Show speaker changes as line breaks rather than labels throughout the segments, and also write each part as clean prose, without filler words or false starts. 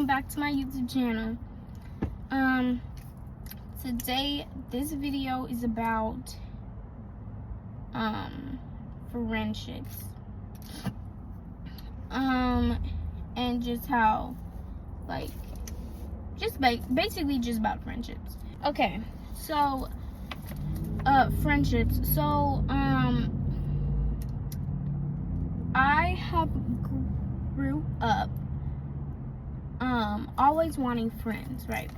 welcome back to my YouTube channel. Today this video is about friendships. And just how, like, basically just about friendships. Okay, so friendships. So I have grew up always wanting friends, right?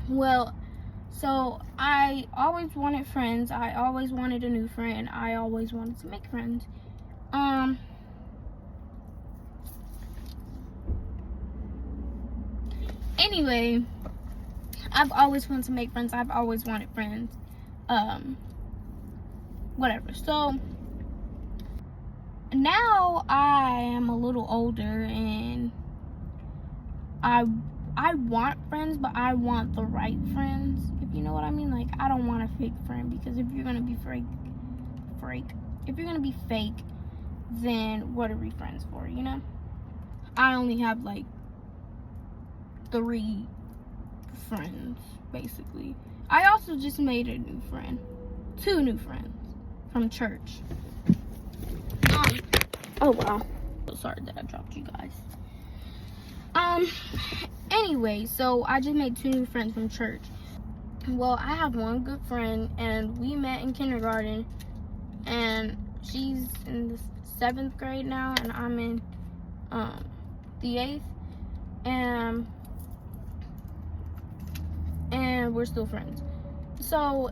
Well, so I always wanted friends. I always wanted a new friend. I always wanted to make friends. Anyway, I've always wanted to make friends. I've always wanted friends. Whatever. So now I am a little older and I want friends, but I want the right friends, if you know what I mean. Like, I don't want a fake friend, because if you're gonna be fake, then what are we friends for, you know? I only have like 3 friends, basically. I also just made a new friend, 2 new friends from church. Oh wow, so sorry that I dropped you guys. Anyway, so I just made 2 new friends from church. Well, I have one good friend, and we met in kindergarten, and she's in the 7th grade now, and I'm in the 8th, and we're still friends. So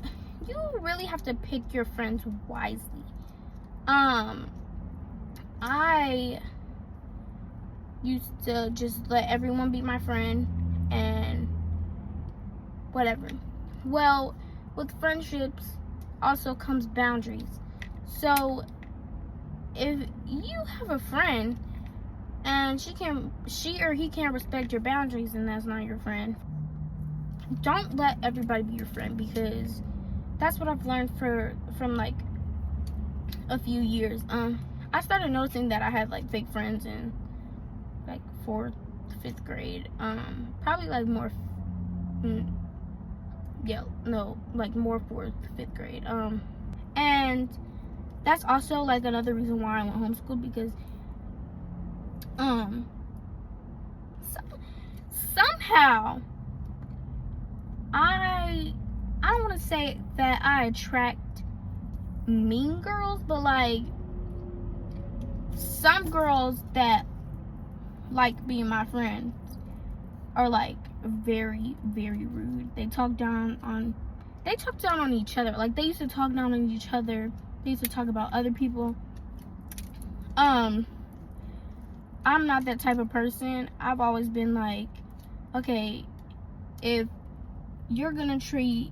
you really have to pick your friends wisely. I used to just let everyone be my friend and whatever. Well, with friendships also comes boundaries. So if you have a friend and she or he can't respect your boundaries, and that's not your friend. Don't let everybody be your friend, because that's what I've learned from like a few years. I started noticing that I had like fake friends in like 4th, 5th grade. Probably like more, more 4th, 5th grade. And that's also like another reason why I went homeschooled, because somehow I don't want to say that I attract mean girls, but like some girls that like being my friends are like very, very rude. They talk down on each other. Like, they used to talk down on each other. They used to talk about other people. I'm not that type of person. I've always been like, okay, if you're gonna treat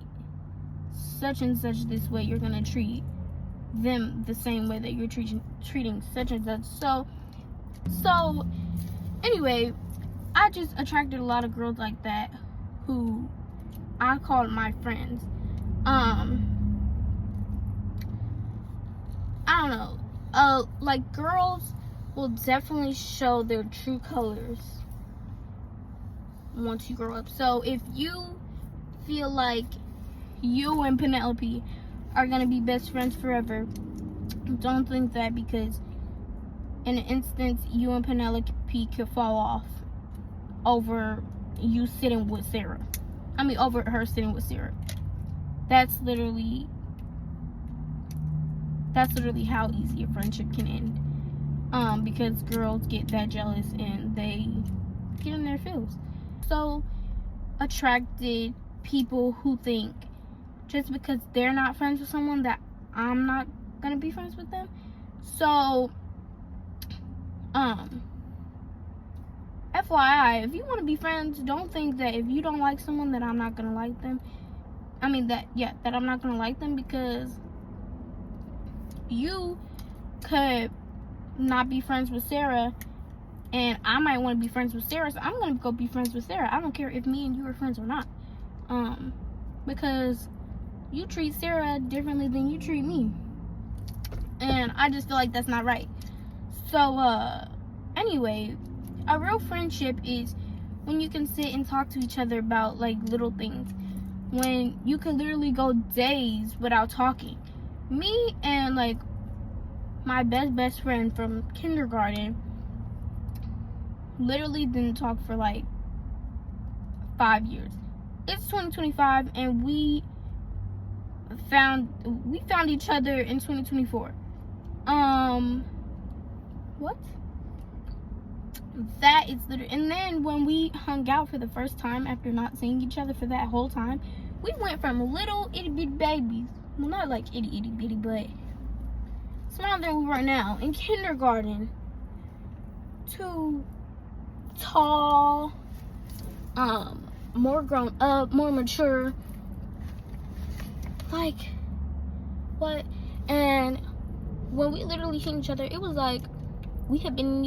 such and such this way, you're gonna treat them the same way that you're treating such and such. So anyway, I just attracted a lot of girls like that, who I called my friends. I don't know. Like, girls will definitely show their true colors once you grow up. So if you feel like you and Penelope are gonna be best friends forever, don't think that, because in an instance, you and Penelope could fall off over you sitting with Sarah. Over her sitting with Sarah. That's literally how easy a friendship can end. Because girls get that jealous and they get in their feels. So attracted people who think just because they're not friends with someone that I'm not gonna be friends with them. So FYI, if you want to be friends, don't think that if you don't like someone that I'm not gonna like them. That I'm not gonna like them, because you could not be friends with Sarah, and I might want to be friends with Sarah, so I'm gonna go be friends with Sarah. I don't care if me and you are friends or not, because you treat Sarah differently than you treat me, and I just feel like that's not right. So anyway, a real friendship is when you can sit and talk to each other about like little things, when you could literally go days without talking. Me and like my best friend from kindergarten literally didn't talk for like 5 years. It's 2025 and we found each other in 2024. What? That is literally, and then when we hung out for the first time after not seeing each other for that whole time, we went from little itty bitty babies, well, not like itty bitty, but smaller than we were now in kindergarten, to tall, more grown up, more mature. Like, what? And when we literally seen each other, it was like we had been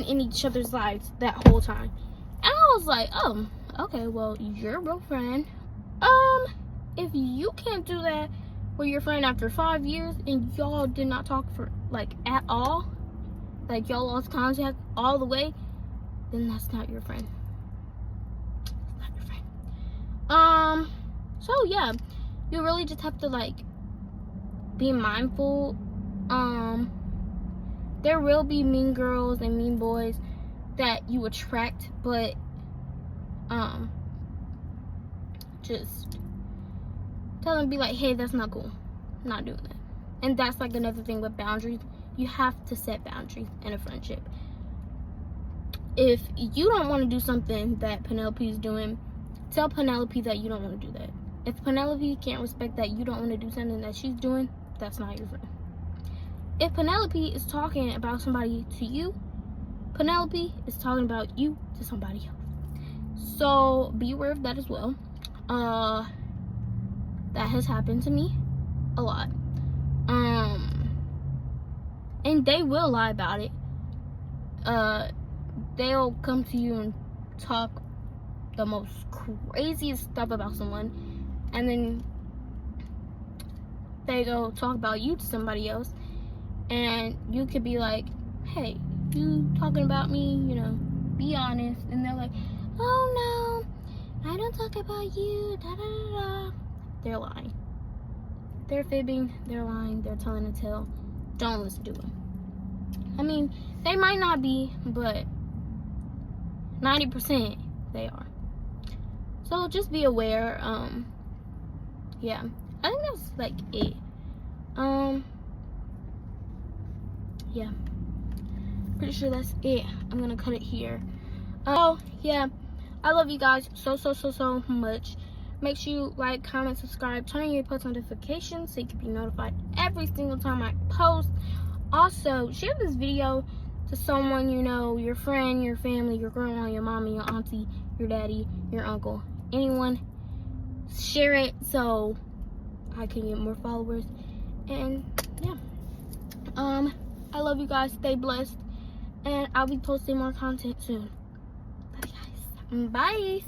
in each other's lives that whole time. And I was like, oh, okay, well, you're a real friend. If you can't do that with your friend after 5 years and y'all did not talk for like at all, like y'all lost contact all the way, then that's not your friend. It's not your friend. So yeah, you really just have to like be mindful. There will be mean girls and mean boys that you attract, but just tell them, be like, hey, that's not cool, I'm not doing that. And that's like another thing with boundaries. You have to set boundaries in a friendship. If you don't want to do something that Penelope is doing, tell Penelope that you don't want to do that. If Penelope can't respect that you don't want to do something that she's doing, that's not your friend. If Penelope is talking about somebody to you, Penelope is talking about you to somebody else. So be aware of that as well. That has happened to me a lot. And they will lie about it. They'll come to you and talk the most craziest stuff about someone, and then they go talk about you to somebody else, and you could be like, hey, you talking about me, you know, be honest. And they're like, oh no, I don't talk about you, da da da da. They're lying. They're fibbing, they're lying, they're telling a tale. Don't listen to them. I mean, they might not be, but 90% they are. So just be aware. Yeah, I think that's like it. Yeah, pretty sure that's it. I'm gonna cut it here. Oh yeah, I love you guys so much. Make sure you like, comment, subscribe, turn on your post notifications so you can be notified every single time I post. Also, share this video to someone you know, your friend, your family, your grandma, your mommy, your auntie, your daddy, your uncle, anyone. Share it so I can get more followers. And yeah, I love you guys. Stay blessed, and I'll be posting more content soon. Love you guys. Bye.